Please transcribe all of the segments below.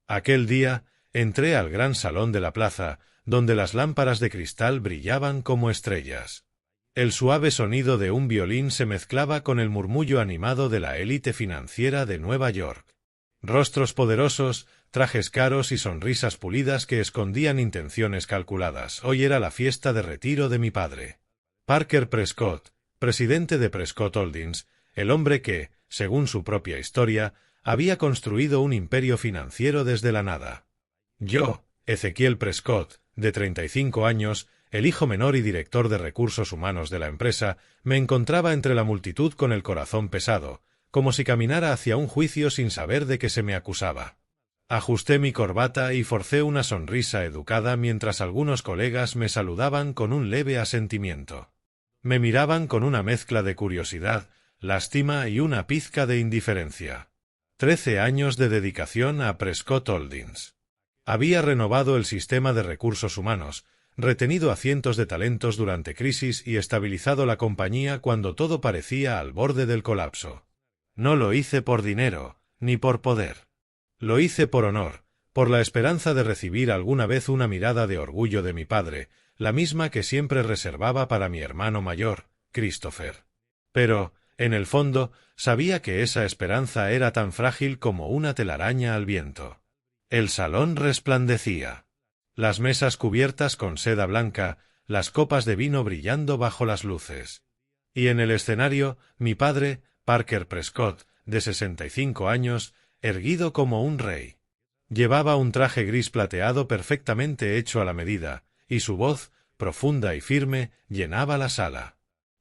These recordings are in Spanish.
Aquel día, entré al gran salón de la plaza, donde las lámparas de cristal brillaban como estrellas. El suave sonido de un violín se mezclaba con el murmullo animado de la élite financiera de Nueva York. Rostros poderosos, trajes caros y sonrisas pulidas que escondían intenciones calculadas. Hoy era la fiesta de retiro de mi padre. Parker Prescott, presidente de Prescott Holdings, el hombre que, según su propia historia, había construido un imperio financiero desde la nada. Yo, Ezequiel Prescott, de 35 años, el hijo menor y director de recursos humanos de la empresa, me encontraba entre la multitud con el corazón pesado, como si caminara hacia un juicio sin saber de qué se me acusaba. Ajusté mi corbata y forcé una sonrisa educada mientras algunos colegas me saludaban con un leve asentimiento. Me miraban con una mezcla de curiosidad, lástima y una pizca de indiferencia. 13 años de dedicación a Prescott Holdings. Había renovado el sistema de recursos humanos, retenido a cientos de talentos durante crisis y estabilizado la compañía cuando todo parecía al borde del colapso. No lo hice por dinero, ni por poder. Lo hice por honor, por la esperanza de recibir alguna vez una mirada de orgullo de mi padre, la misma que siempre reservaba para mi hermano mayor, Christopher. Pero, en el fondo, sabía que esa esperanza era tan frágil como una telaraña al viento. El salón resplandecía. Las mesas cubiertas con seda blanca, las copas de vino brillando bajo las luces. Y en el escenario, mi padre, Parker Prescott, de 65 años, erguido como un rey. Llevaba un traje gris plateado perfectamente hecho a la medida, y su voz, profunda y firme, llenaba la sala.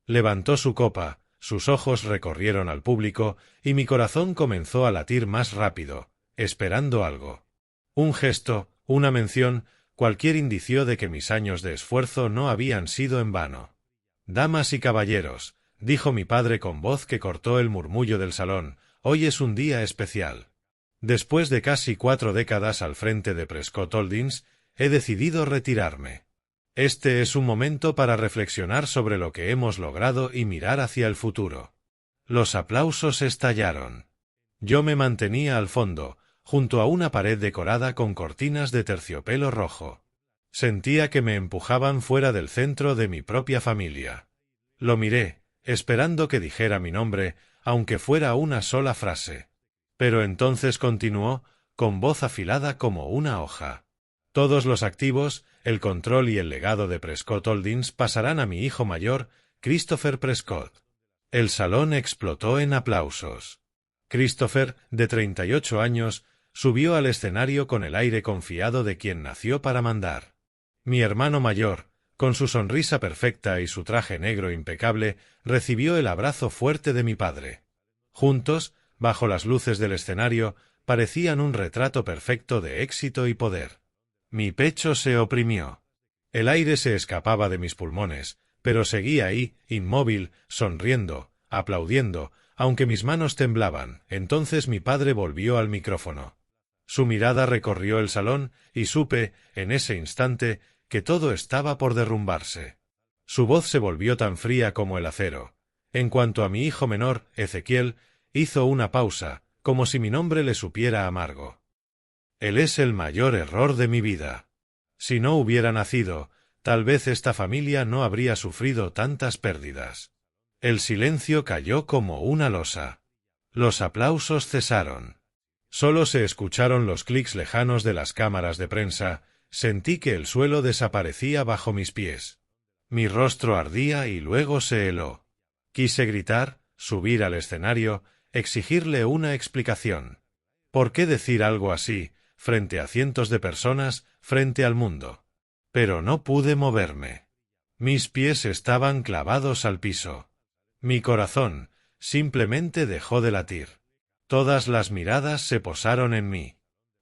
Levantó su copa, sus ojos recorrieron al público, y mi corazón comenzó a latir más rápido, esperando algo. Un gesto, una mención, cualquier indicio de que mis años de esfuerzo no habían sido en vano. «Damas y caballeros», dijo mi padre con voz que cortó el murmullo del salón, «hoy es un día especial. Después de casi 4 décadas al frente de Prescott Holdings, he decidido retirarme. Este es un momento para reflexionar sobre lo que hemos logrado y mirar hacia el futuro». Los aplausos estallaron. Yo me mantenía al fondo, junto a una pared decorada con cortinas de terciopelo rojo. Sentía que me empujaban fuera del centro de mi propia familia. Lo miré, esperando que dijera mi nombre, aunque fuera una sola frase. Pero entonces continuó, con voz afilada como una hoja. Todos los activos, el control y el legado de Prescott Holdings pasarán a mi hijo mayor, Christopher Prescott. El salón explotó en aplausos. Christopher, de 38 años, subió al escenario con el aire confiado de quien nació para mandar. Mi hermano mayor, con su sonrisa perfecta y su traje negro impecable, recibió el abrazo fuerte de mi padre. Juntos, bajo las luces del escenario, parecían un retrato perfecto de éxito y poder. Mi pecho se oprimió. El aire se escapaba de mis pulmones, pero seguía ahí, inmóvil, sonriendo, aplaudiendo, aunque mis manos temblaban. Entonces mi padre volvió al micrófono. Su mirada recorrió el salón, y supe, en ese instante, que todo estaba por derrumbarse. Su voz se volvió tan fría como el acero. En cuanto a mi hijo menor, Ezequiel, hizo una pausa, como si mi nombre le supiera amargo. Él es el mayor error de mi vida. Si no hubiera nacido, tal vez esta familia no habría sufrido tantas pérdidas. El silencio cayó como una losa. Los aplausos cesaron. Solo se escucharon los clics lejanos de las cámaras de prensa. Sentí que el suelo desaparecía bajo mis pies. Mi rostro ardía y luego se heló. Quise gritar, subir al escenario, exigirle una explicación. ¿Por qué decir algo así, frente a cientos de personas, frente al mundo? Pero no pude moverme. Mis pies estaban clavados al piso. Mi corazón simplemente dejó de latir. Todas las miradas se posaron en mí.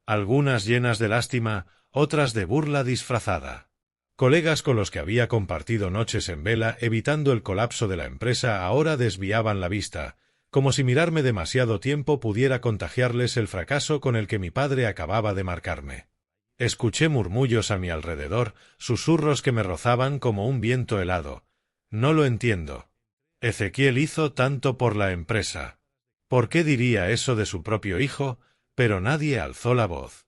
Algunas llenas de lástima, otras de burla disfrazada. Colegas con los que había compartido noches en vela evitando el colapso de la empresa ahora desviaban la vista, como si mirarme demasiado tiempo pudiera contagiarles el fracaso con el que mi padre acababa de marcarme. Escuché murmullos a mi alrededor, susurros que me rozaban como un viento helado. No lo entiendo. Ezequiel hizo tanto por la empresa. ¿Por qué diría eso de su propio hijo? Pero nadie alzó la voz.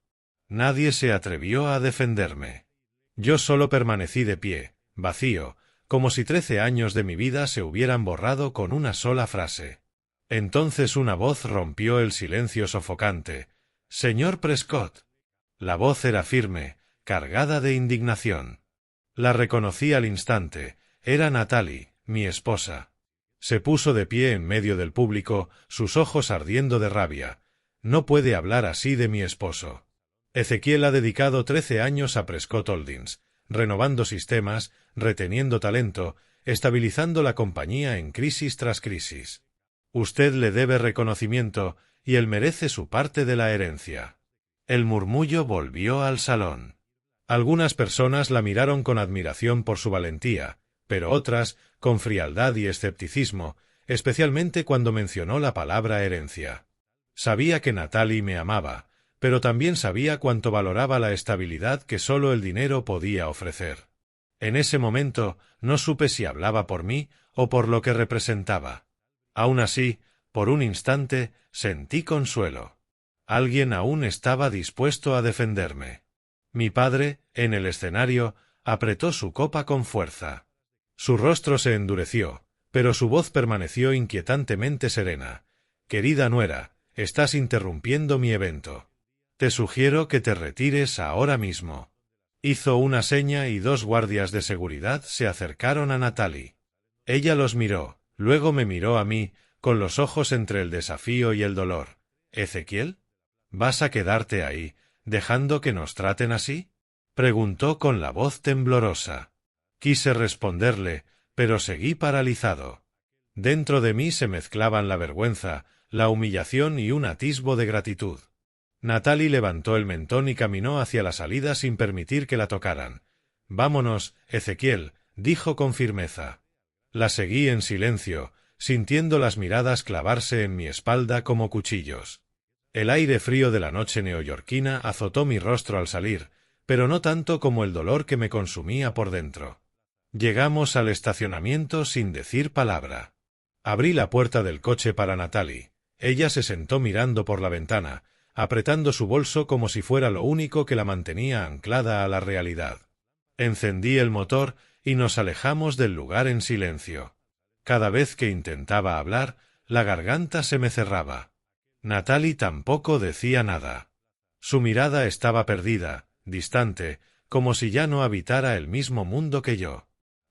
Nadie se atrevió a defenderme. Yo solo permanecí de pie, vacío, como si 13 años de mi vida se hubieran borrado con una sola frase. Entonces una voz rompió el silencio sofocante. «Señor Prescott». La voz era firme, cargada de indignación. La reconocí al instante. Era Natalie, mi esposa. Se puso de pie en medio del público, sus ojos ardiendo de rabia. «No puede hablar así de mi esposo». Ezequiel ha dedicado 13 años a Prescott Holdings, renovando sistemas, reteniendo talento, estabilizando la compañía en crisis tras crisis. Usted le debe reconocimiento, y él merece su parte de la herencia. El murmullo volvió al salón. Algunas personas la miraron con admiración por su valentía, pero otras, con frialdad y escepticismo, especialmente cuando mencionó la palabra herencia. Sabía que Natalie me amaba, pero también sabía cuánto valoraba la estabilidad que solo el dinero podía ofrecer. En ese momento no supe si hablaba por mí o por lo que representaba. Aún así, por un instante, sentí consuelo. Alguien aún estaba dispuesto a defenderme. Mi padre, en el escenario, apretó su copa con fuerza. Su rostro se endureció, pero su voz permaneció inquietantemente serena. «Querida nuera, estás interrumpiendo mi evento. Te sugiero que te retires ahora mismo». Hizo una seña y 2 guardias de seguridad se acercaron a Natalie. Ella los miró, luego me miró a mí, con los ojos entre el desafío y el dolor. «¿Ezequiel? ¿Vas a quedarte ahí, dejando que nos traten así?», preguntó con la voz temblorosa. Quise responderle, pero seguí paralizado. Dentro de mí se mezclaban la vergüenza, la humillación y un atisbo de gratitud. Natalie levantó el mentón y caminó hacia la salida sin permitir que la tocaran. «Vámonos, Ezequiel», dijo con firmeza. La seguí en silencio, sintiendo las miradas clavarse en mi espalda como cuchillos. El aire frío de la noche neoyorquina azotó mi rostro al salir, pero no tanto como el dolor que me consumía por dentro. Llegamos al estacionamiento sin decir palabra. Abrí la puerta del coche para Natalie. Ella se sentó mirando por la ventana, apretando su bolso como si fuera lo único que la mantenía anclada a la realidad. Encendí el motor y nos alejamos del lugar en silencio. Cada vez que intentaba hablar, la garganta se me cerraba. Natalie tampoco decía nada. Su mirada estaba perdida, distante, como si ya no habitara el mismo mundo que yo.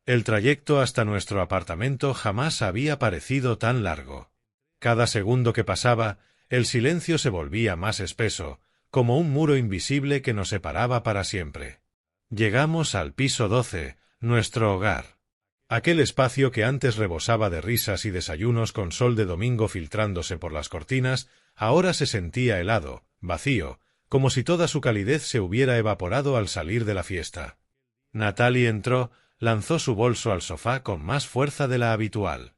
El trayecto hasta nuestro apartamento jamás había parecido tan largo. Cada segundo que pasaba, el silencio se volvía más espeso, como un muro invisible que nos separaba para siempre. Llegamos al piso 12, nuestro hogar. Aquel espacio que antes rebosaba de risas y desayunos con sol de domingo filtrándose por las cortinas, ahora se sentía helado, vacío, como si toda su calidez se hubiera evaporado al salir de la fiesta. Natalie entró, lanzó su bolso al sofá con más fuerza de la habitual.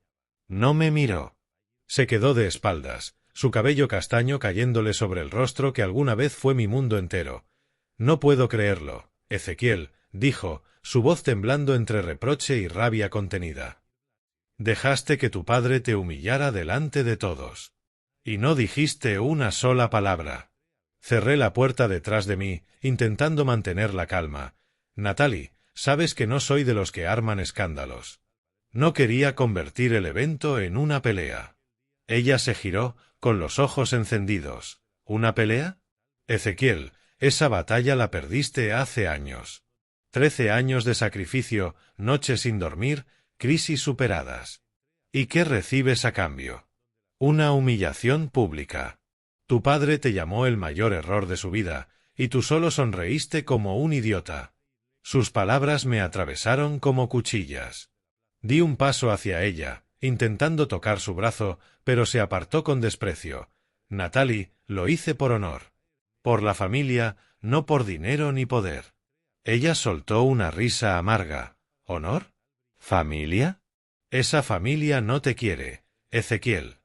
No me miró. Se quedó de espaldas, su cabello castaño cayéndole sobre el rostro que alguna vez fue mi mundo entero. «No puedo creerlo, Ezequiel», dijo, su voz temblando entre reproche y rabia contenida. «Dejaste que tu padre te humillara delante de todos. Y no dijiste una sola palabra». Cerré la puerta detrás de mí, intentando mantener la calma. «Natalie, sabes que no soy de los que arman escándalos». No quería convertir el evento en una pelea. Ella se giró, con los ojos encendidos. «¿Una pelea? Ezequiel, esa batalla la perdiste hace años. 13 años de sacrificio, noches sin dormir, crisis superadas. ¿Y qué recibes a cambio? Una humillación pública. Tu padre te llamó el mayor error de su vida, y tú solo sonreíste como un idiota». Sus palabras me atravesaron como cuchillas. Di un paso hacia ella, intentando tocar su brazo, pero se apartó con desprecio. «Natalie, lo hice por honor. Por la familia, no por dinero ni poder». Ella soltó una risa amarga. «¿Honor? ¿Familia? Esa familia no te quiere, Ezequiel.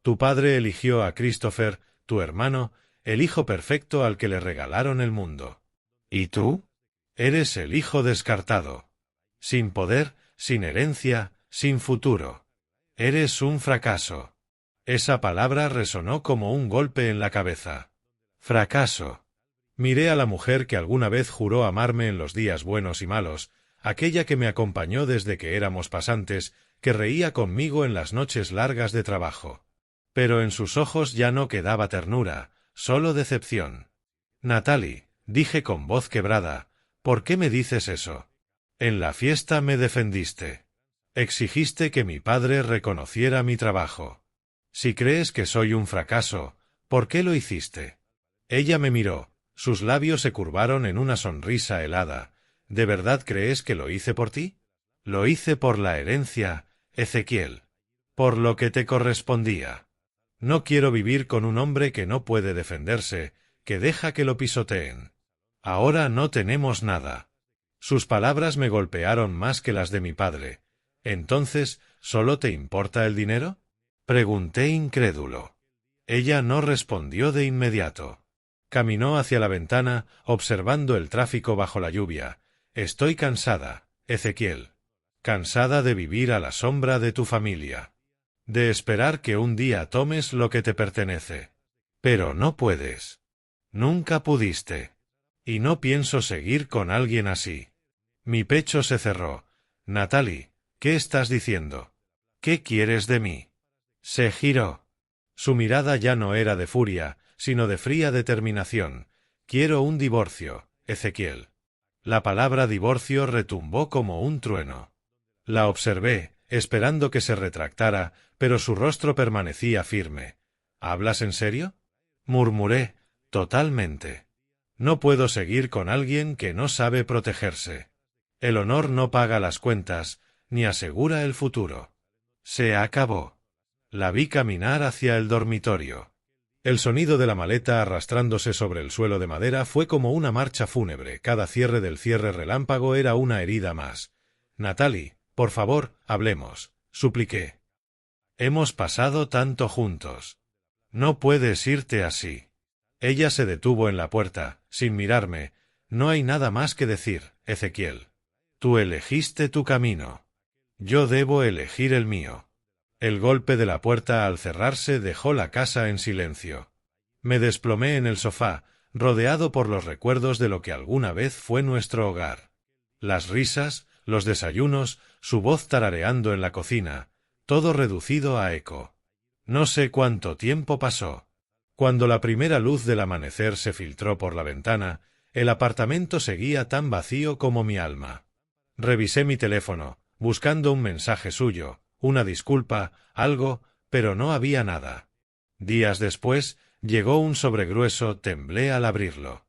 Tu padre eligió a Christopher, tu hermano, el hijo perfecto al que le regalaron el mundo. ¿Y tú? Eres el hijo descartado. Sin poder, sin herencia, sin futuro. Eres un fracaso». Esa palabra resonó como un golpe en la cabeza. «Fracaso». Miré a la mujer que alguna vez juró amarme en los días buenos y malos, aquella que me acompañó desde que éramos pasantes, que reía conmigo en las noches largas de trabajo. Pero en sus ojos ya no quedaba ternura, solo decepción. Natalie, dije con voz quebrada, ¿por qué me dices eso? En la fiesta me defendiste. Exigiste que mi padre reconociera mi trabajo. Si crees que soy un fracaso, ¿por qué lo hiciste? Ella me miró, sus labios se curvaron en una sonrisa helada. ¿De verdad crees que lo hice por ti? Lo hice por la herencia, Ezequiel. Por lo que te correspondía. No quiero vivir con un hombre que no puede defenderse, que deja que lo pisoteen. Ahora no tenemos nada. Sus palabras me golpearon más que las de mi padre. ¿Entonces, solo te importa el dinero? Pregunté incrédulo. Ella no respondió de inmediato. Caminó hacia la ventana, observando el tráfico bajo la lluvia. Estoy cansada, Ezequiel. Cansada de vivir a la sombra de tu familia. De esperar que un día tomes lo que te pertenece. Pero no puedes. Nunca pudiste. Y no pienso seguir con alguien así. Mi pecho se cerró. Natalie, ¿qué estás diciendo? ¿Qué quieres de mí? Se giró. Su mirada ya no era de furia, sino de fría determinación. Quiero un divorcio, Ezequiel. La palabra divorcio retumbó como un trueno. La observé, esperando que se retractara, pero su rostro permanecía firme. ¿Hablas en serio? Murmuré, totalmente. No puedo seguir con alguien que no sabe protegerse. El honor no paga las cuentas, ni asegura el futuro. Se acabó. La vi caminar hacia el dormitorio. El sonido de la maleta arrastrándose sobre el suelo de madera fue como una marcha fúnebre. Cada cierre del cierre relámpago era una herida más. Natalie, por favor, hablemos, supliqué. Hemos pasado tanto juntos. No puedes irte así. Ella se detuvo en la puerta, sin mirarme. No hay nada más que decir, Ezequiel. Tú elegiste tu camino. Yo debo elegir el mío. El golpe de la puerta al cerrarse dejó la casa en silencio. Me desplomé en el sofá, rodeado por los recuerdos de lo que alguna vez fue nuestro hogar. Las risas, los desayunos, su voz tarareando en la cocina, todo reducido a eco. No sé cuánto tiempo pasó. Cuando la primera luz del amanecer se filtró por la ventana, el apartamento seguía tan vacío como mi alma. Revisé mi teléfono, buscando un mensaje suyo, una disculpa, algo, pero no había nada. Días después, llegó un sobre grueso, temblé al abrirlo.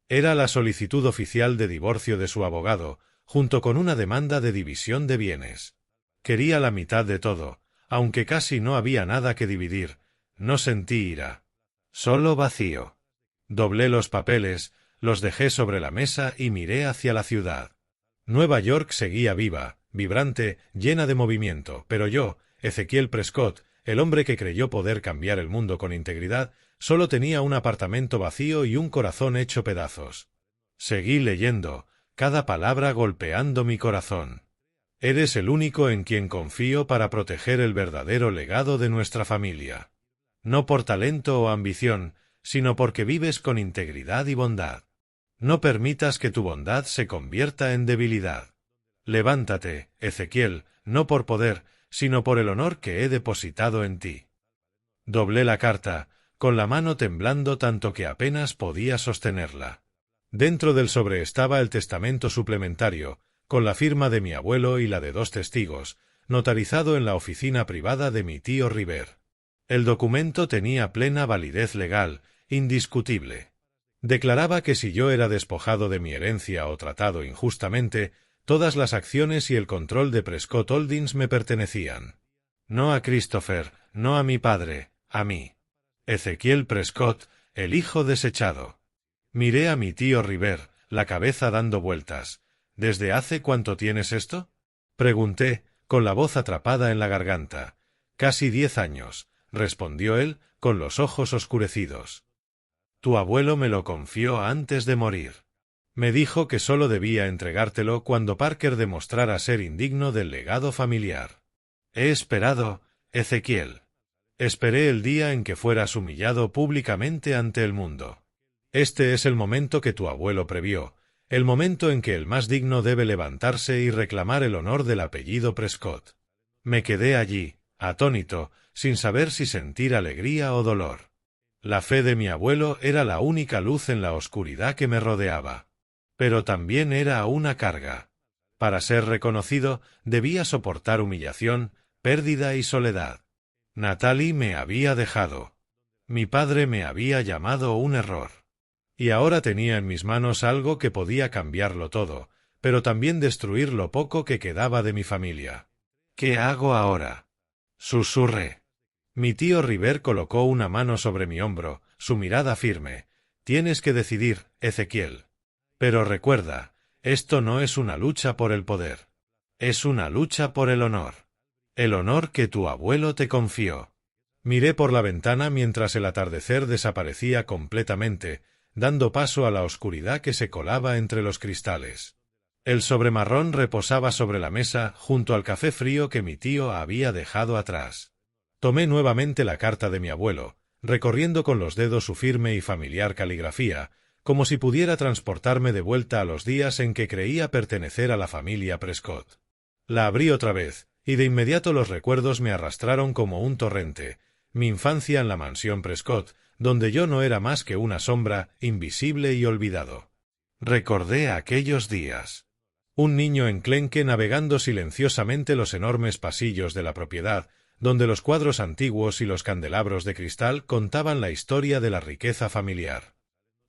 Era la solicitud oficial de divorcio de su abogado, junto con una demanda de división de bienes. Quería la mitad de todo, aunque casi no había nada que dividir. No sentí ira. Solo vacío. Doblé los papeles, los dejé sobre la mesa y miré hacia la ciudad. Nueva York seguía viva, vibrante, llena de movimiento, pero yo, Ezequiel Prescott, el hombre que creyó poder cambiar el mundo con integridad, solo tenía un apartamento vacío y un corazón hecho pedazos. Seguí leyendo, cada palabra golpeando mi corazón. Eres el único en quien confío para proteger el verdadero legado de nuestra familia. No por talento o ambición, sino porque vives con integridad y bondad. No permitas que tu bondad se convierta en debilidad. Levántate, Ezequiel, no por poder, sino por el honor que he depositado en ti. Doblé la carta, con la mano temblando tanto que apenas podía sostenerla. Dentro del sobre estaba el testamento suplementario, con la firma de mi abuelo y la de 2 testigos, notarizado en la oficina privada de mi tío River. El documento tenía plena validez legal, indiscutible. Declaraba que si yo era despojado de mi herencia o tratado injustamente, todas las acciones y el control de Prescott Holdings me pertenecían. No a Christopher, no a mi padre, a mí. Ezequiel Prescott, el hijo desechado. Miré a mi tío River, la cabeza dando vueltas. ¿Desde hace cuánto tienes esto? Pregunté, con la voz atrapada en la garganta. Casi 10 años, respondió él, con los ojos oscurecidos. Tu abuelo me lo confió antes de morir. Me dijo que solo debía entregártelo cuando Parker demostrara ser indigno del legado familiar. He esperado, Ezequiel. Esperé el día en que fueras humillado públicamente ante el mundo. Este es el momento que tu abuelo previó, el momento en que el más digno debe levantarse y reclamar el honor del apellido Prescott. Me quedé allí, atónito, sin saber si sentir alegría o dolor. La fe de mi abuelo era la única luz en la oscuridad que me rodeaba. Pero también era una carga. Para ser reconocido, debía soportar humillación, pérdida y soledad. Natalie me había dejado. Mi padre me había llamado un error. Y ahora tenía en mis manos algo que podía cambiarlo todo, pero también destruir lo poco que quedaba de mi familia. ¿Qué hago ahora? Susurré. Mi tío River colocó una mano sobre mi hombro, su mirada firme. Tienes que decidir, Ezequiel. Pero recuerda, esto no es una lucha por el poder. Es una lucha por el honor. El honor que tu abuelo te confió. Miré por la ventana mientras el atardecer desaparecía completamente, dando paso a la oscuridad que se colaba entre los cristales. El sobremarrón reposaba sobre la mesa junto al café frío que mi tío había dejado atrás. Tomé nuevamente la carta de mi abuelo, recorriendo con los dedos su firme y familiar caligrafía, como si pudiera transportarme de vuelta a los días en que creía pertenecer a la familia Prescott. La abrí otra vez, y de inmediato los recuerdos me arrastraron como un torrente, mi infancia en la mansión Prescott, donde yo no era más que una sombra, invisible y olvidado. Recordé aquellos días. Un niño enclenque navegando silenciosamente los enormes pasillos de la propiedad, donde los cuadros antiguos y los candelabros de cristal contaban la historia de la riqueza familiar.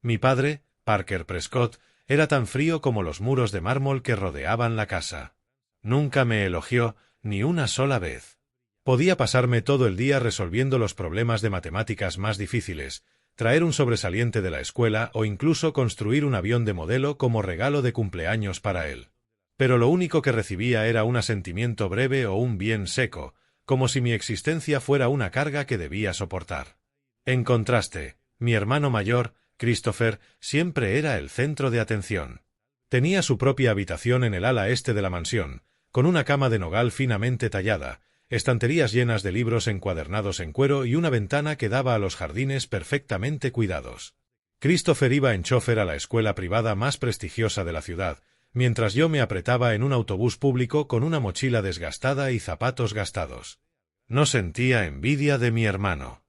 Mi padre, Parker Prescott, era tan frío como los muros de mármol que rodeaban la casa. Nunca me elogió, ni una sola vez. Podía pasarme todo el día resolviendo los problemas de matemáticas más difíciles, traer un sobresaliente de la escuela o incluso construir un avión de modelo como regalo de cumpleaños para él. Pero lo único que recibía era un asentimiento breve o un bien seco, como si mi existencia fuera una carga que debía soportar. En contraste, mi hermano mayor, Christopher, siempre era el centro de atención. Tenía su propia habitación en el ala este de la mansión, con una cama de nogal finamente tallada, estanterías llenas de libros encuadernados en cuero y una ventana que daba a los jardines perfectamente cuidados. Christopher iba en chofer a la escuela privada más prestigiosa de la ciudad, mientras yo me apretaba en un autobús público con una mochila desgastada y zapatos gastados. No sentía envidia de mi hermano.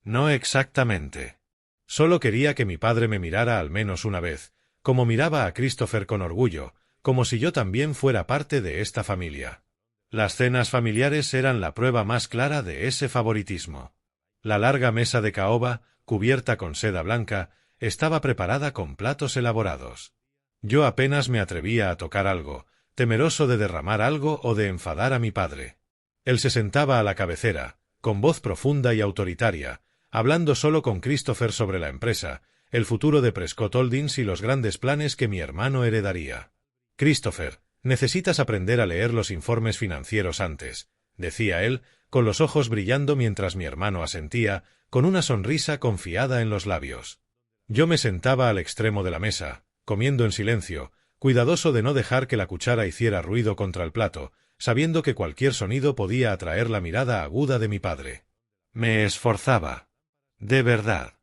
No exactamente. Solo quería que mi padre me mirara al menos una vez, como miraba a Christopher con orgullo, como si yo también fuera parte de esta familia. Las cenas familiares eran la prueba más clara de ese favoritismo. La larga mesa de caoba, cubierta con seda blanca, estaba preparada con platos elaborados. Yo apenas me atrevía a tocar algo, temeroso de derramar algo o de enfadar a mi padre. Él se sentaba a la cabecera, con voz profunda y autoritaria, hablando solo con Christopher sobre la empresa, el futuro de Prescott Holdings y los grandes planes que mi hermano heredaría. Christopher, necesitas aprender a leer los informes financieros antes, decía él, con los ojos brillando mientras mi hermano asentía, con una sonrisa confiada en los labios. Yo me sentaba al extremo de la mesa, comiendo en silencio, cuidadoso de no dejar que la cuchara hiciera ruido contra el plato, sabiendo que cualquier sonido podía atraer la mirada aguda de mi padre. Me esforzaba. De verdad.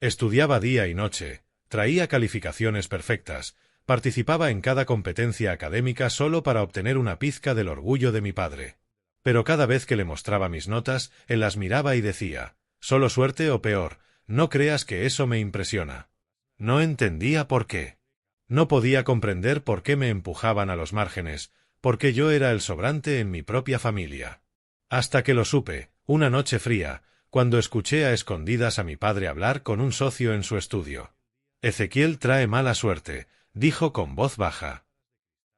Estudiaba día y noche, traía calificaciones perfectas, participaba en cada competencia académica solo para obtener una pizca del orgullo de mi padre. Pero cada vez que le mostraba mis notas, él las miraba y decía, «¿Solo suerte o peor? No creas que eso me impresiona». No entendía por qué. No podía comprender por qué me empujaban a los márgenes, porque yo era el sobrante en mi propia familia. Hasta que lo supe, una noche fría, cuando escuché a escondidas a mi padre hablar con un socio en su estudio. «Ezequiel trae mala suerte», dijo con voz baja.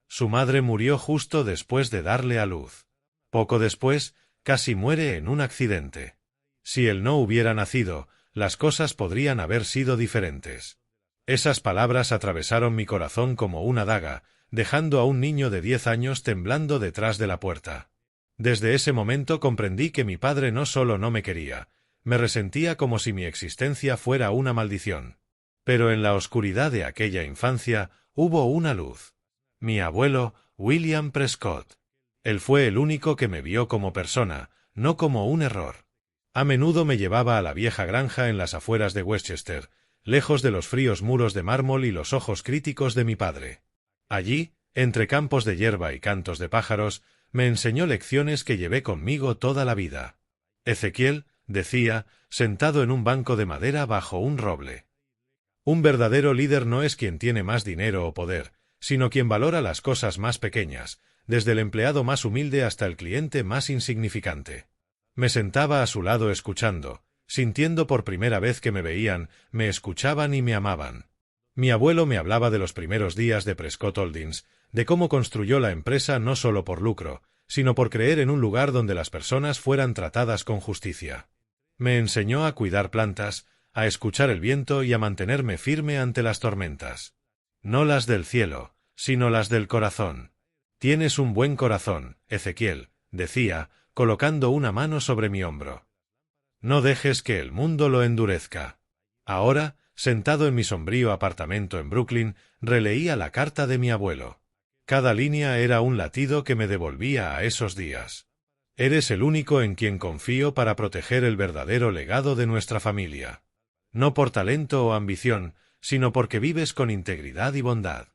Su madre murió justo después de darle a luz. Poco después, casi muere en un accidente. Si él no hubiera nacido, las cosas podrían haber sido diferentes. Esas palabras atravesaron mi corazón como una daga, dejando a un niño de 10 años temblando detrás de la puerta. Desde ese momento comprendí que mi padre no solo no me quería, me resentía como si mi existencia fuera una maldición. Pero en la oscuridad de aquella infancia hubo una luz. Mi abuelo, William Prescott. Él fue el único que me vio como persona, no como un error. A menudo me llevaba a la vieja granja en las afueras de Westchester, lejos de los fríos muros de mármol y los ojos críticos de mi padre. Allí, entre campos de hierba y cantos de pájaros, me enseñó lecciones que llevé conmigo toda la vida. Ezequiel, decía, sentado en un banco de madera bajo un roble. Un verdadero líder no es quien tiene más dinero o poder, sino quien valora las cosas más pequeñas, desde el empleado más humilde hasta el cliente más insignificante. Me sentaba a su lado escuchando, sintiendo por primera vez que me veían, me escuchaban y me amaban. Mi abuelo me hablaba de los primeros días de Prescott Holdings, de cómo construyó la empresa no solo por lucro, sino por creer en un lugar donde las personas fueran tratadas con justicia. Me enseñó a cuidar plantas, a escuchar el viento y a mantenerme firme ante las tormentas. No las del cielo, sino las del corazón. Tienes un buen corazón, Ezequiel, decía, colocando una mano sobre mi hombro. No dejes que el mundo lo endurezca. Ahora, sentado en mi sombrío apartamento en Brooklyn, releía la carta de mi abuelo. Cada línea era un latido que me devolvía a esos días. Eres el único en quien confío para proteger el verdadero legado de nuestra familia. No por talento o ambición, sino porque vives con integridad y bondad.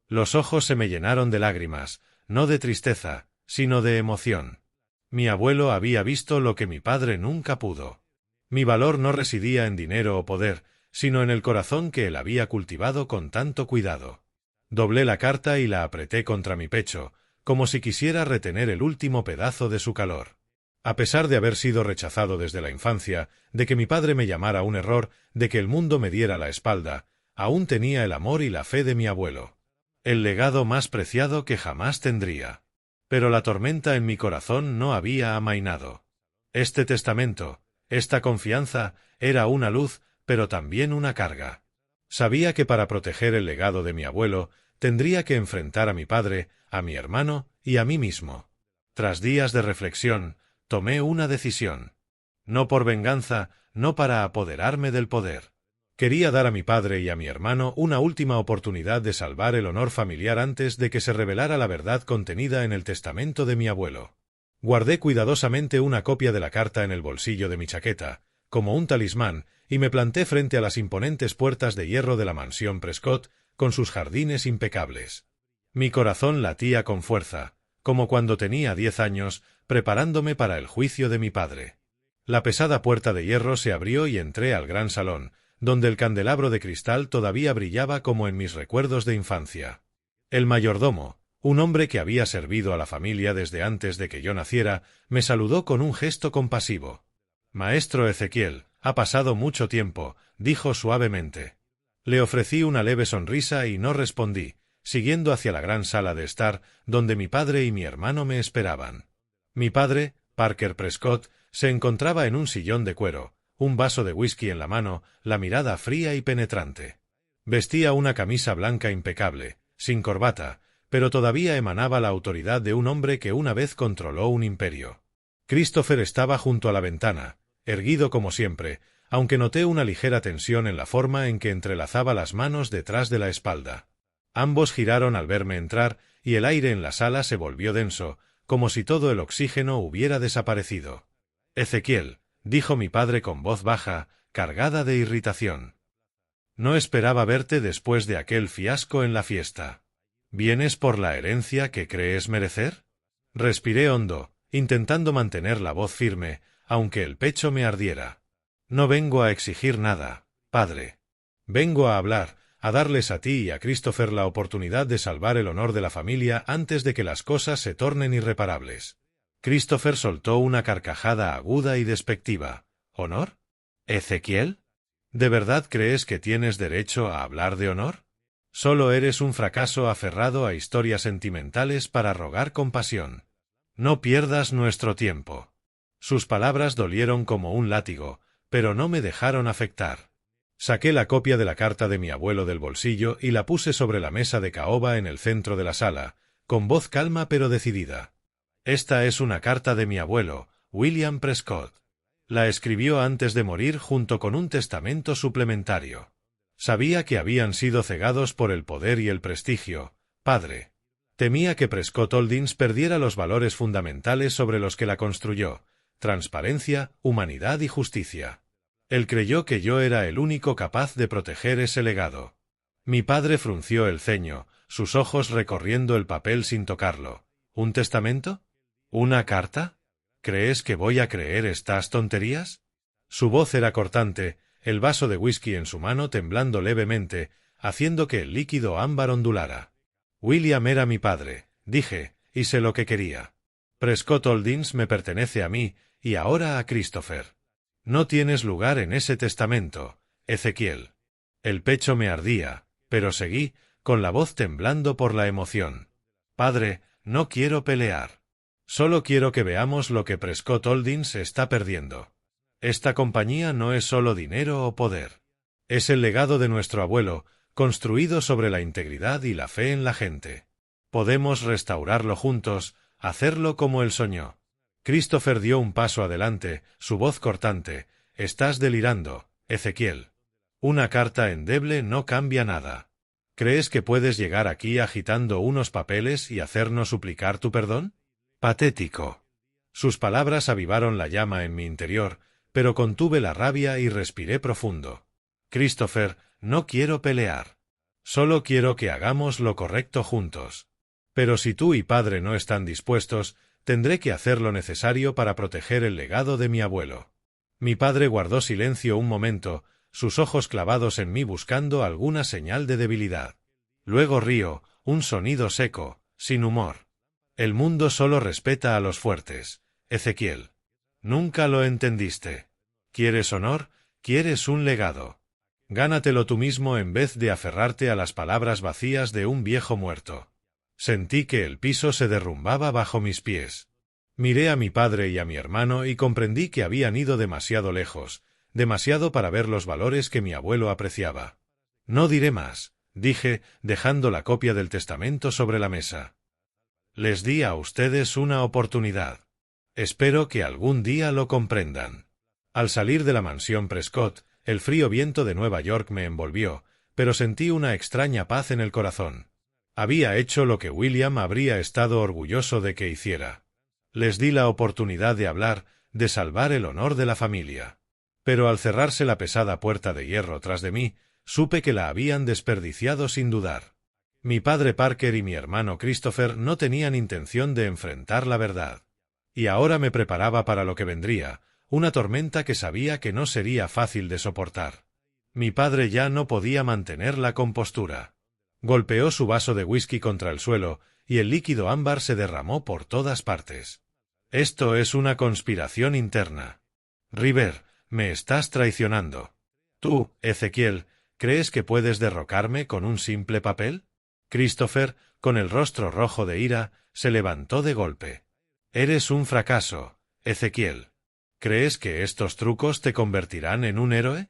Los ojos se me llenaron de lágrimas, no de tristeza, sino de emoción. Mi abuelo había visto lo que mi padre nunca pudo. Mi valor no residía en dinero o poder, sino en el corazón que él había cultivado con tanto cuidado. Doblé la carta y la apreté contra mi pecho, como si quisiera retener el último pedazo de su calor. A pesar de haber sido rechazado desde la infancia, de que mi padre me llamara un error, de que el mundo me diera la espalda, aún tenía el amor y la fe de mi abuelo. El legado más preciado que jamás tendría. Pero la tormenta en mi corazón no había amainado. Este testamento, esta confianza, era una luz, pero también una carga. Sabía que para proteger el legado de mi abuelo, tendría que enfrentar a mi padre, a mi hermano y a mí mismo. Tras días de reflexión, tomé una decisión. No por venganza, no para apoderarme del poder. Quería dar a mi padre y a mi hermano una última oportunidad de salvar el honor familiar antes de que se revelara la verdad contenida en el testamento de mi abuelo. Guardé cuidadosamente una copia de la carta en el bolsillo de mi chaqueta, como un talismán, y me planté frente a las imponentes puertas de hierro de la mansión Prescott, con sus jardines impecables. Mi corazón latía con fuerza, como cuando tenía 10 años, preparándome para el juicio de mi padre. La pesada puerta de hierro se abrió y entré al gran salón, donde el candelabro de cristal todavía brillaba como en mis recuerdos de infancia. El mayordomo, un hombre que había servido a la familia desde antes de que yo naciera, me saludó con un gesto compasivo. «Maestro Ezequiel, ha pasado mucho tiempo», dijo suavemente. Le ofrecí una leve sonrisa y no respondí, siguiendo hacia la gran sala de estar, donde mi padre y mi hermano me esperaban. Mi padre, Parker Prescott, se encontraba en un sillón de cuero, un vaso de whisky en la mano, la mirada fría y penetrante. Vestía una camisa blanca impecable, sin corbata, pero todavía emanaba la autoridad de un hombre que una vez controló un imperio. Christopher estaba junto a la ventana, erguido como siempre, aunque noté una ligera tensión en la forma en que entrelazaba las manos detrás de la espalda. Ambos giraron al verme entrar, y el aire en la sala se volvió denso, como si todo el oxígeno hubiera desaparecido. «Ezequiel», dijo mi padre con voz baja, cargada de irritación. «No esperaba verte después de aquel fiasco en la fiesta. ¿Vienes por la herencia que crees merecer?» Respiré hondo, intentando mantener la voz firme, aunque el pecho me ardiera. «No vengo a exigir nada, padre. Vengo a hablar, a darles a ti y a Christopher la oportunidad de salvar el honor de la familia antes de que las cosas se tornen irreparables». Christopher soltó una carcajada aguda y despectiva. «¿Honor? ¿Ezequiel? ¿De verdad crees que tienes derecho a hablar de honor? Solo eres un fracaso aferrado a historias sentimentales para rogar compasión. No pierdas nuestro tiempo». Sus palabras dolieron como un látigo, pero no me dejaron afectar. Saqué la copia de la carta de mi abuelo del bolsillo y la puse sobre la mesa de caoba en el centro de la sala, con voz calma pero decidida. «Esta es una carta de mi abuelo, William Prescott. La escribió antes de morir junto con un testamento suplementario. Sabía que habían sido cegados por el poder y el prestigio, padre. Temía que Prescott Holdings perdiera los valores fundamentales sobre los que la construyó: transparencia, humanidad y justicia. Él creyó que yo era el único capaz de proteger ese legado. Mi padre frunció el ceño, sus ojos recorriendo el papel sin tocarlo. ¿Un testamento? ¿Una carta? ¿Crees que voy a creer estas tonterías? Su voz era cortante, el vaso de whisky en su mano temblando levemente, haciendo que el líquido ámbar ondulara. William era mi padre, dije, y sé lo que quería. Prescott Holdings me pertenece a mí, y ahora a Christopher. No tienes lugar en ese testamento, Ezequiel. El pecho me ardía, pero seguí, con la voz temblando por la emoción. Padre, no quiero pelear. Solo quiero que veamos lo que Prescott Holdings está perdiendo. Esta compañía no es solo dinero o poder. Es el legado de nuestro abuelo, construido sobre la integridad y la fe en la gente. Podemos restaurarlo juntos, hacerlo como él soñó. Christopher dio un paso adelante, su voz cortante. Estás delirando, Ezequiel. Una carta endeble no cambia nada. ¿Crees que puedes llegar aquí agitando unos papeles y hacernos suplicar tu perdón? Patético. Sus palabras avivaron la llama en mi interior, pero contuve la rabia y respiré profundo. Christopher, no quiero pelear. Solo quiero que hagamos lo correcto juntos. Pero si tú y padre no están dispuestos, tendré que hacer lo necesario para proteger el legado de mi abuelo. Mi padre guardó silencio un momento, sus ojos clavados en mí buscando alguna señal de debilidad. Luego rió, un sonido seco, sin humor. El mundo solo respeta a los fuertes, Ezequiel. Nunca lo entendiste. ¿Quieres honor? ¿Quieres un legado? Gánatelo tú mismo en vez de aferrarte a las palabras vacías de un viejo muerto. Sentí que el piso se derrumbaba bajo mis pies. Miré a mi padre y a mi hermano y comprendí que habían ido demasiado lejos, demasiado para ver los valores que mi abuelo apreciaba. No diré más, dije, dejando la copia del testamento sobre la mesa. Les di a ustedes una oportunidad. Espero que algún día lo comprendan. Al salir de la mansión Prescott, el frío viento de Nueva York me envolvió, pero sentí una extraña paz en el corazón. Había hecho lo que William habría estado orgulloso de que hiciera. Les di la oportunidad de hablar, de salvar el honor de la familia. Pero al cerrarse la pesada puerta de hierro tras de mí, supe que la habían desperdiciado sin dudar. Mi padre Parker y mi hermano Christopher no tenían intención de enfrentar la verdad. Y ahora me preparaba para lo que vendría, una tormenta que sabía que no sería fácil de soportar. Mi padre ya no podía mantener la compostura. Golpeó su vaso de whisky contra el suelo, y el líquido ámbar se derramó por todas partes. Esto es una conspiración interna. River, me estás traicionando. Tú, Ezequiel, ¿crees que puedes derrocarme con un simple papel? Christopher, con el rostro rojo de ira, se levantó de golpe. Eres un fracaso, Ezequiel. ¿Crees que estos trucos te convertirán en un héroe?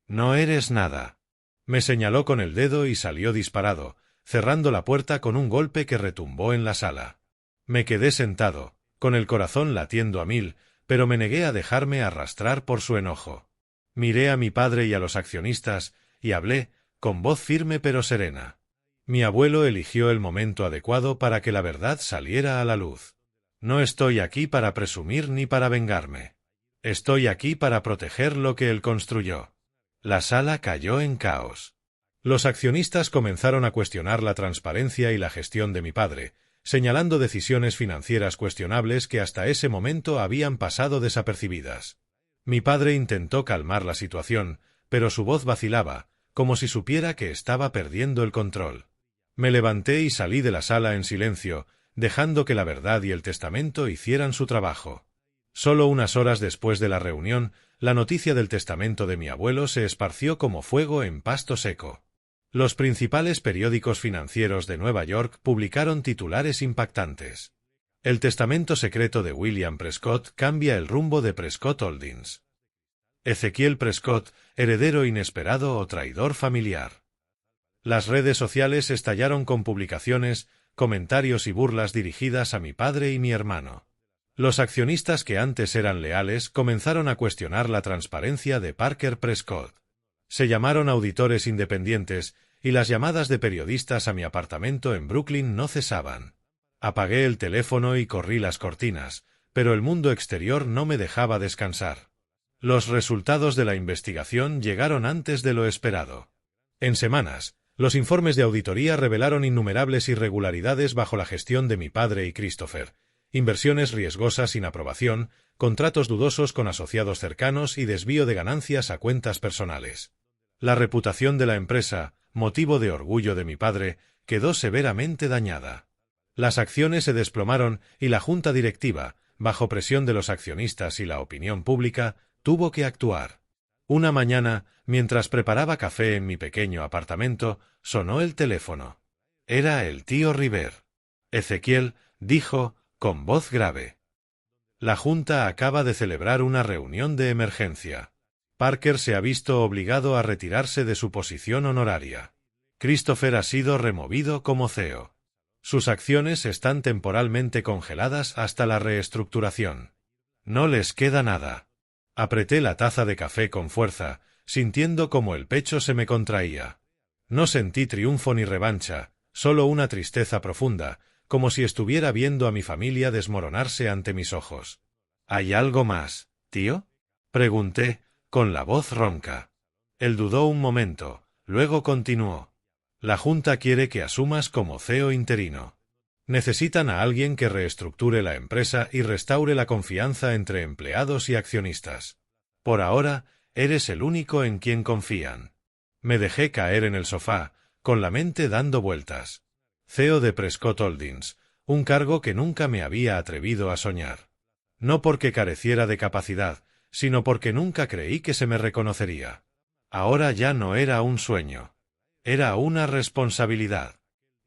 No eres nada. Me señaló con el dedo y salió disparado, cerrando la puerta con un golpe que retumbó en la sala. Me quedé sentado, con el corazón latiendo a mil, pero me negué a dejarme arrastrar por su enojo. Miré a mi padre y a los accionistas, y hablé, con voz firme pero serena. Mi abuelo eligió el momento adecuado para que la verdad saliera a la luz. No estoy aquí para presumir ni para vengarme. Estoy aquí para proteger lo que él construyó. La sala cayó en caos. Los accionistas comenzaron a cuestionar la transparencia y la gestión de mi padre, señalando decisiones financieras cuestionables que hasta ese momento habían pasado desapercibidas. Mi padre intentó calmar la situación, pero su voz vacilaba, como si supiera que estaba perdiendo el control. Me levanté y salí de la sala en silencio, dejando que la verdad y el testamento hicieran su trabajo. Solo unas horas después de la reunión, la noticia del testamento de mi abuelo se esparció como fuego en pasto seco. Los principales periódicos financieros de Nueva York publicaron titulares impactantes. El testamento secreto de William Prescott cambia el rumbo de Prescott Holdings. Ezequiel Prescott, heredero inesperado o traidor familiar. Las redes sociales estallaron con publicaciones, comentarios y burlas dirigidas a mi padre y mi hermano. Los accionistas que antes eran leales comenzaron a cuestionar la transparencia de Parker Prescott. Se llamaron auditores independientes, y las llamadas de periodistas a mi apartamento en Brooklyn no cesaban. Apagué el teléfono y corrí las cortinas, pero el mundo exterior no me dejaba descansar. Los resultados de la investigación llegaron antes de lo esperado. En semanas, los informes de auditoría revelaron innumerables irregularidades bajo la gestión de mi padre y Christopher, inversiones riesgosas sin aprobación, contratos dudosos con asociados cercanos y desvío de ganancias a cuentas personales. La reputación de la empresa, motivo de orgullo de mi padre, quedó severamente dañada. Las acciones se desplomaron y la junta directiva, bajo presión de los accionistas y la opinión pública, tuvo que actuar. Una mañana, mientras preparaba café en mi pequeño apartamento, sonó el teléfono. Era el tío River. Ezequiel, dijo, con voz grave. La junta acaba de celebrar una reunión de emergencia. Parker se ha visto obligado a retirarse de su posición honoraria. Christopher ha sido removido como CEO. Sus acciones están temporalmente congeladas hasta la reestructuración. No les queda nada. Apreté la taza de café con fuerza, sintiendo como el pecho se me contraía. No sentí triunfo ni revancha, solo una tristeza profunda, como si estuviera viendo a mi familia desmoronarse ante mis ojos. ¿Hay algo más, tío?, pregunté, con la voz ronca. Él dudó un momento, luego continuó. La Junta quiere que asumas como CEO interino. Necesitan a alguien que reestructure la empresa y restaure la confianza entre empleados y accionistas. Por ahora, eres el único en quien confían. Me dejé caer en el sofá, con la mente dando vueltas. CEO de Prescott Holdings, un cargo que nunca me había atrevido a soñar. No porque careciera de capacidad, sino porque nunca creí que se me reconocería. Ahora ya no era un sueño. Era una responsabilidad.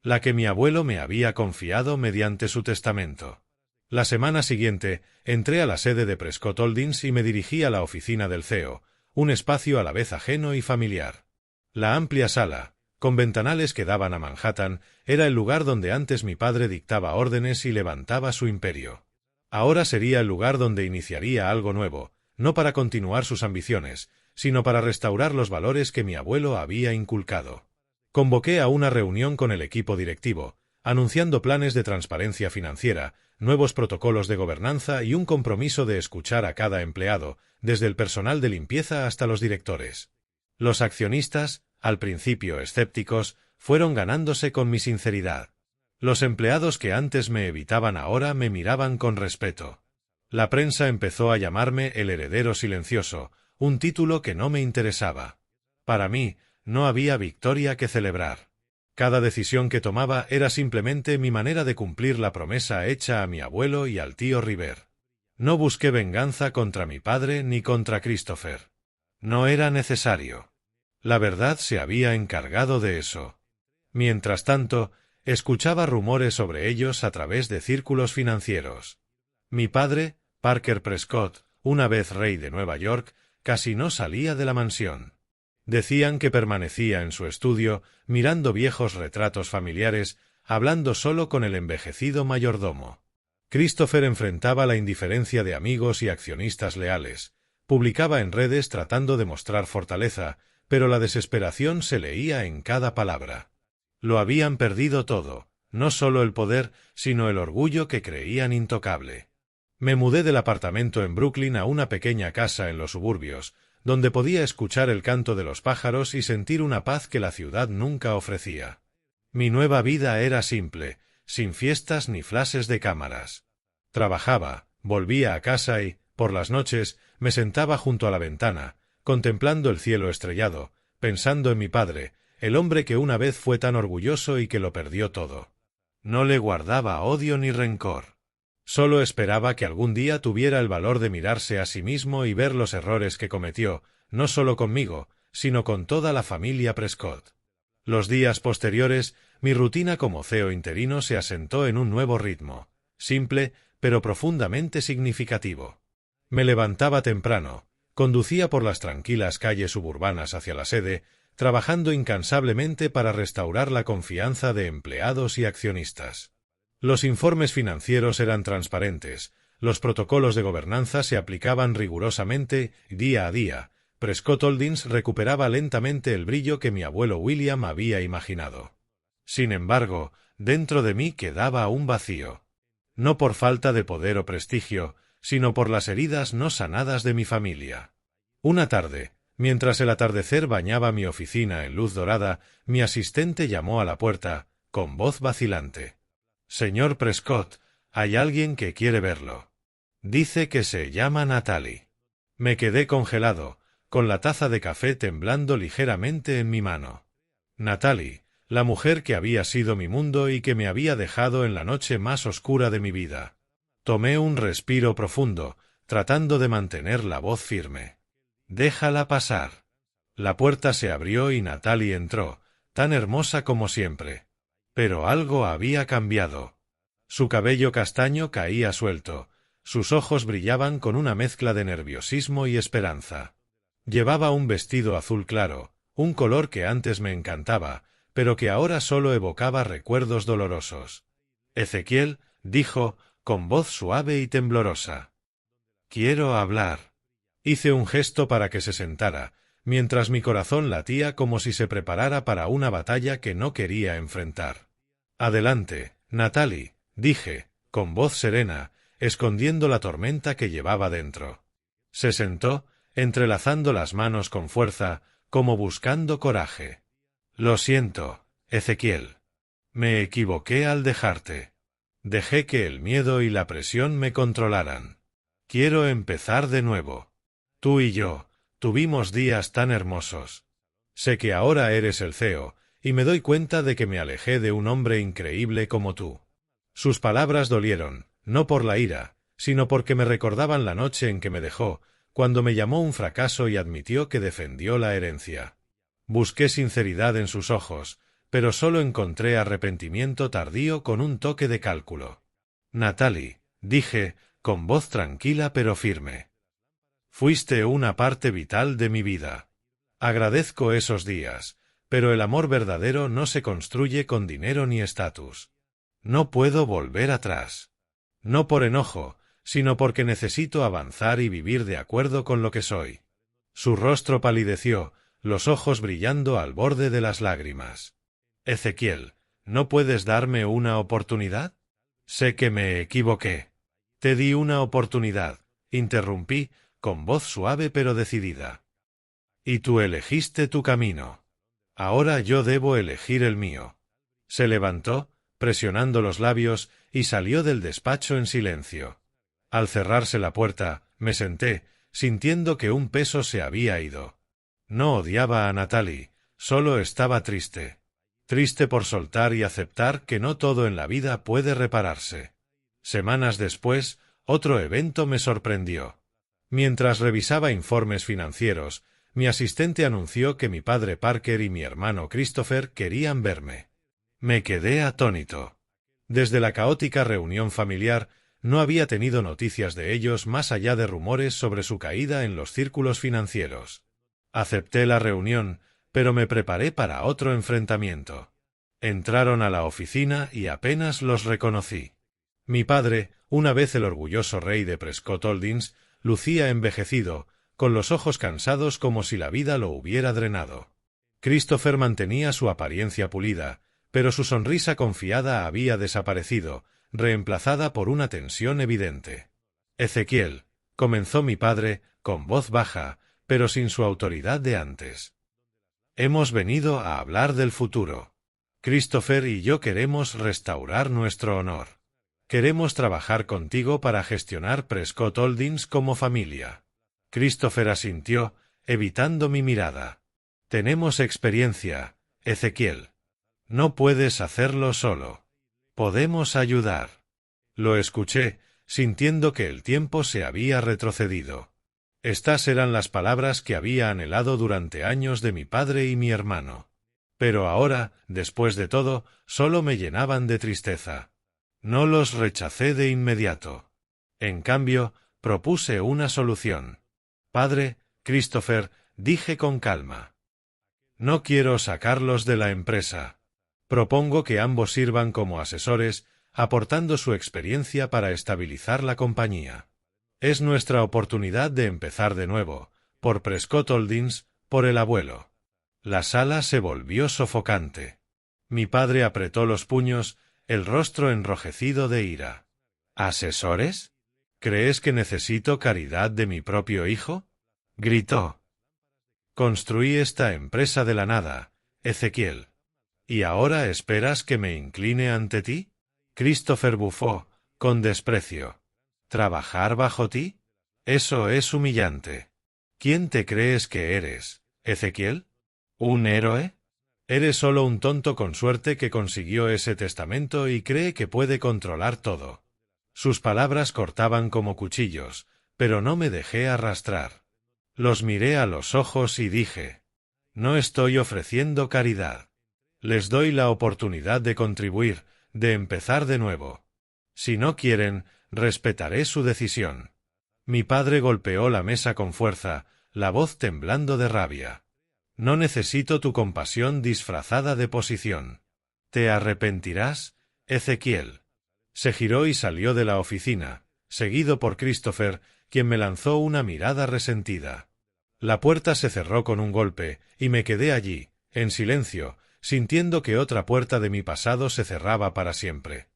La que mi abuelo me había confiado mediante su testamento. La semana siguiente, entré a la sede de Prescott Holdings y me dirigí a la oficina del CEO, un espacio a la vez ajeno y familiar. La amplia sala, con ventanales que daban a Manhattan, era el lugar donde antes mi padre dictaba órdenes y levantaba su imperio. Ahora sería el lugar donde iniciaría algo nuevo, no para continuar sus ambiciones, sino para restaurar los valores que mi abuelo había inculcado. Convoqué a una reunión con el equipo directivo, anunciando planes de transparencia financiera, nuevos protocolos de gobernanza y un compromiso de escuchar a cada empleado, desde el personal de limpieza hasta los directores. Los accionistas, al principio escépticos, fueron ganándose con mi sinceridad. Los empleados que antes me evitaban ahora me miraban con respeto. La prensa empezó a llamarme el heredero silencioso, un título que no me interesaba. Para mí, no había victoria que celebrar. Cada decisión que tomaba era simplemente mi manera de cumplir la promesa hecha a mi abuelo y al tío River. No busqué venganza contra mi padre ni contra Christopher. No era necesario. La verdad se había encargado de eso. Mientras tanto, escuchaba rumores sobre ellos a través de círculos financieros. Mi padre, Parker Prescott, una vez rey de Nueva York, casi no salía de la mansión. Decían que permanecía en su estudio, mirando viejos retratos familiares, hablando solo con el envejecido mayordomo. Christopher enfrentaba la indiferencia de amigos y accionistas leales. Publicaba en redes tratando de mostrar fortaleza, pero la desesperación se leía en cada palabra. Lo habían perdido todo, no solo el poder, sino el orgullo que creían intocable. Me mudé del apartamento en Brooklyn a una pequeña casa en los suburbios, donde podía escuchar el canto de los pájaros y sentir una paz que la ciudad nunca ofrecía. Mi nueva vida era simple, sin fiestas ni flashes de cámaras. Trabajaba, volvía a casa y, por las noches, me sentaba junto a la ventana, contemplando el cielo estrellado, pensando en mi padre, el hombre que una vez fue tan orgulloso y que lo perdió todo. No le guardaba odio ni rencor. Solo esperaba que algún día tuviera el valor de mirarse a sí mismo y ver los errores que cometió, no solo conmigo, sino con toda la familia Prescott. Los días posteriores, mi rutina como CEO interino se asentó en un nuevo ritmo, simple, pero profundamente significativo. Me levantaba temprano, conducía por las tranquilas calles suburbanas hacia la sede, trabajando incansablemente para restaurar la confianza de empleados y accionistas. Los informes financieros eran transparentes, los protocolos de gobernanza se aplicaban rigurosamente, día a día. Prescott Holdings recuperaba lentamente el brillo que mi abuelo William había imaginado. Sin embargo, dentro de mí quedaba un vacío. No por falta de poder o prestigio, sino por las heridas no sanadas de mi familia. Una tarde, mientras el atardecer bañaba mi oficina en luz dorada, mi asistente llamó a la puerta, con voz vacilante. «Señor Prescott, hay alguien que quiere verlo. Dice que se llama Natalie». Me quedé congelado, con la taza de café temblando ligeramente en mi mano. Natalie, la mujer que había sido mi mundo y que me había dejado en la noche más oscura de mi vida. Tomé un respiro profundo, tratando de mantener la voz firme. «Déjala pasar». La puerta se abrió y Natalie entró, tan hermosa como siempre. Pero algo había cambiado. Su cabello castaño caía suelto, sus ojos brillaban con una mezcla de nerviosismo y esperanza. Llevaba un vestido azul claro, un color que antes me encantaba, pero que ahora solo evocaba recuerdos dolorosos. «Ezequiel», dijo, con voz suave y temblorosa. «Quiero hablar». Hice un gesto para que se sentara, mientras mi corazón latía como si se preparara para una batalla que no quería enfrentar. «Adelante, Natalie», dije, con voz serena, escondiendo la tormenta que llevaba dentro. Se sentó, entrelazando las manos con fuerza, como buscando coraje. «Lo siento, Ezequiel. Me equivoqué al dejarte. Dejé que el miedo y la presión me controlaran. Quiero empezar de nuevo. Tú y yo tuvimos días tan hermosos. Sé que ahora eres el CEO, y me doy cuenta de que me alejé de un hombre increíble como tú». Sus palabras dolieron, no por la ira, sino porque me recordaban la noche en que me dejó, cuando me llamó un fracaso y admitió que defendió la herencia. Busqué sinceridad en sus ojos, pero solo encontré arrepentimiento tardío con un toque de cálculo. «Natalie», dije, con voz tranquila pero firme. «Fuiste una parte vital de mi vida. Agradezco esos días, pero el amor verdadero no se construye con dinero ni estatus. No puedo volver atrás. No por enojo, sino porque necesito avanzar y vivir de acuerdo con lo que soy». Su rostro palideció, los ojos brillando al borde de las lágrimas. «Ezequiel, ¿no puedes darme una oportunidad?» «Sé que me equivoqué». «Te di una oportunidad», interrumpí, con voz suave pero decidida. «Y tú elegiste tu camino. Ahora yo debo elegir el mío». Se levantó, presionando los labios, y salió del despacho en silencio. Al cerrarse la puerta, me senté, sintiendo que un peso se había ido. No odiaba a Natalie, solo estaba triste. Triste por soltar y aceptar que no todo en la vida puede repararse. Semanas después, otro evento me sorprendió. Mientras revisaba informes financieros, mi asistente anunció que mi padre Parker y mi hermano Christopher querían verme. Me quedé atónito. Desde la caótica reunión familiar, no había tenido noticias de ellos más allá de rumores sobre su caída en los círculos financieros. Acepté la reunión, pero me preparé para otro enfrentamiento. Entraron a la oficina y apenas los reconocí. Mi padre, una vez el orgulloso rey de Prescott Holdings, lucía envejecido, con los ojos cansados como si la vida lo hubiera drenado. Christopher mantenía su apariencia pulida, pero su sonrisa confiada había desaparecido, reemplazada por una tensión evidente. «Ezequiel», comenzó mi padre, con voz baja, pero sin su autoridad de antes. «Hemos venido a hablar del futuro. Christopher y yo queremos restaurar nuestro honor. Queremos trabajar contigo para gestionar Prescott Holdings como familia». Christopher asintió, evitando mi mirada. «Tenemos experiencia, Ezequiel. No puedes hacerlo solo. Podemos ayudar». Lo escuché, sintiendo que el tiempo se había retrocedido. Estas eran las palabras que había anhelado durante años de mi padre y mi hermano. Pero ahora, después de todo, solo me llenaban de tristeza. No los rechacé de inmediato. En cambio, propuse una solución. «Padre, Christopher», dije con calma. «No quiero sacarlos de la empresa. Propongo que ambos sirvan como asesores, aportando su experiencia para estabilizar la compañía. Es nuestra oportunidad de empezar de nuevo, por Prescott Holdings, por el abuelo». La sala se volvió sofocante. Mi padre apretó los puños, el rostro enrojecido de ira. «¿Asesores? ¿Crees que necesito caridad de mi propio hijo? Gritó. Construí esta empresa de la nada, Ezequiel. ¿Y ahora esperas que me incline ante ti? Christopher bufó, con desprecio. ¿Trabajar bajo ti? Eso es humillante. ¿Quién te crees que eres, Ezequiel? ¿Un héroe? Eres solo un tonto con suerte que consiguió ese testamento y cree que puede controlar todo. Sus palabras cortaban como cuchillos, pero no me dejé arrastrar. Los miré a los ojos y dije: no estoy ofreciendo caridad. Les doy la oportunidad de contribuir, de empezar de nuevo. Si no quieren, respetaré su decisión. Mi padre golpeó la mesa con fuerza, la voz temblando de rabia. No necesito tu compasión disfrazada de posición. ¿Te arrepentirás, Ezequiel? Se giró y salió de la oficina, seguido por Christopher, quien me lanzó una mirada resentida. La puerta se cerró con un golpe, y me quedé allí, en silencio, sintiendo que otra puerta de mi pasado se cerraba para siempre.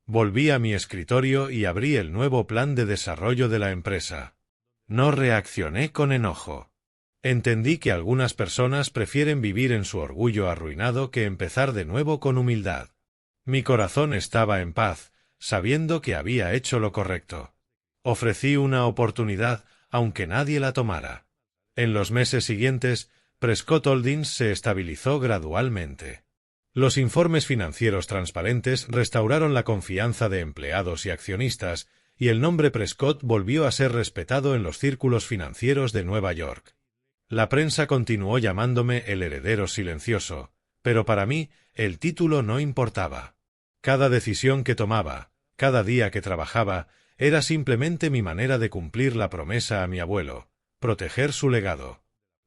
Volví a mi escritorio y abrí el nuevo plan de desarrollo de la empresa. No reaccioné con enojo. Entendí que algunas personas prefieren vivir en su orgullo arruinado que empezar de nuevo con humildad. Mi corazón estaba en paz, sabiendo que había hecho lo correcto. Ofrecí una oportunidad, aunque nadie la tomara. En los meses siguientes, Prescott Holdings se estabilizó gradualmente. Los informes financieros transparentes restauraron la confianza de empleados y accionistas, y el nombre Prescott volvió a ser respetado en los círculos financieros de Nueva York. La prensa continuó llamándome el heredero silencioso, pero para mí el título no importaba. Cada decisión que tomaba, cada día que trabajaba, era simplemente mi manera de cumplir la promesa a mi abuelo, proteger su legado.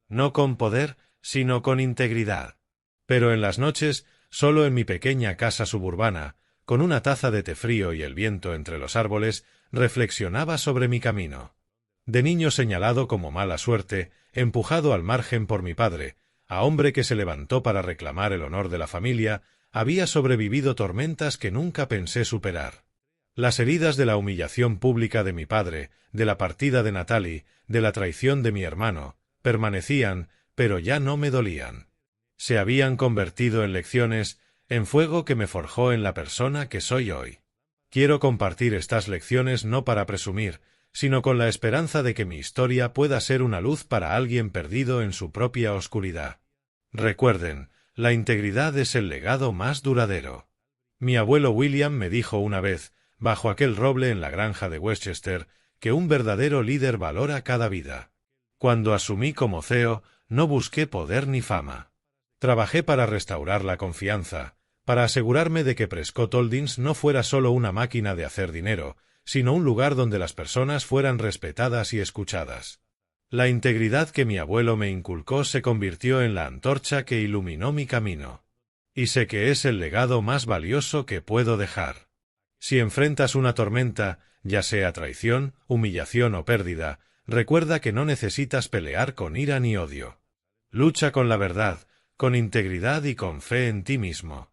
No con poder, sino con integridad. Pero en las noches, solo en mi pequeña casa suburbana, con una taza de té frío y el viento entre los árboles, reflexionaba sobre mi camino. De niño señalado como mala suerte, empujado al margen por mi padre, a hombre que se levantó para reclamar el honor de la familia, había sobrevivido tormentas que nunca pensé superar. Las heridas de la humillación pública de mi padre, de la partida de Natalie, de la traición de mi hermano, permanecían, pero ya no me dolían. Se habían convertido en lecciones, en fuego que me forjó en la persona que soy hoy. Quiero compartir estas lecciones no para presumir, sino con la esperanza de que mi historia pueda ser una luz para alguien perdido en su propia oscuridad. Recuerden, la integridad es el legado más duradero. Mi abuelo William me dijo una vez, bajo aquel roble en la granja de Westchester, que un verdadero líder valora cada vida. Cuando asumí como CEO, no busqué poder ni fama. Trabajé para restaurar la confianza, para asegurarme de que Prescott Holdings no fuera solo una máquina de hacer dinero, sino un lugar donde las personas fueran respetadas y escuchadas. La integridad que mi abuelo me inculcó se convirtió en la antorcha que iluminó mi camino. Y sé que es el legado más valioso que puedo dejar. Si enfrentas una tormenta, ya sea traición, humillación o pérdida, recuerda que no necesitas pelear con ira ni odio. Lucha con la verdad, con integridad y con fe en ti mismo.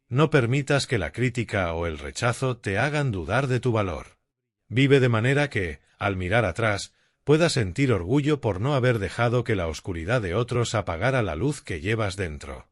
No permitas que la crítica o el rechazo te hagan dudar de tu valor. Vive de manera que, al mirar atrás, puedas sentir orgullo por no haber dejado que la oscuridad de otros apagara la luz que llevas dentro.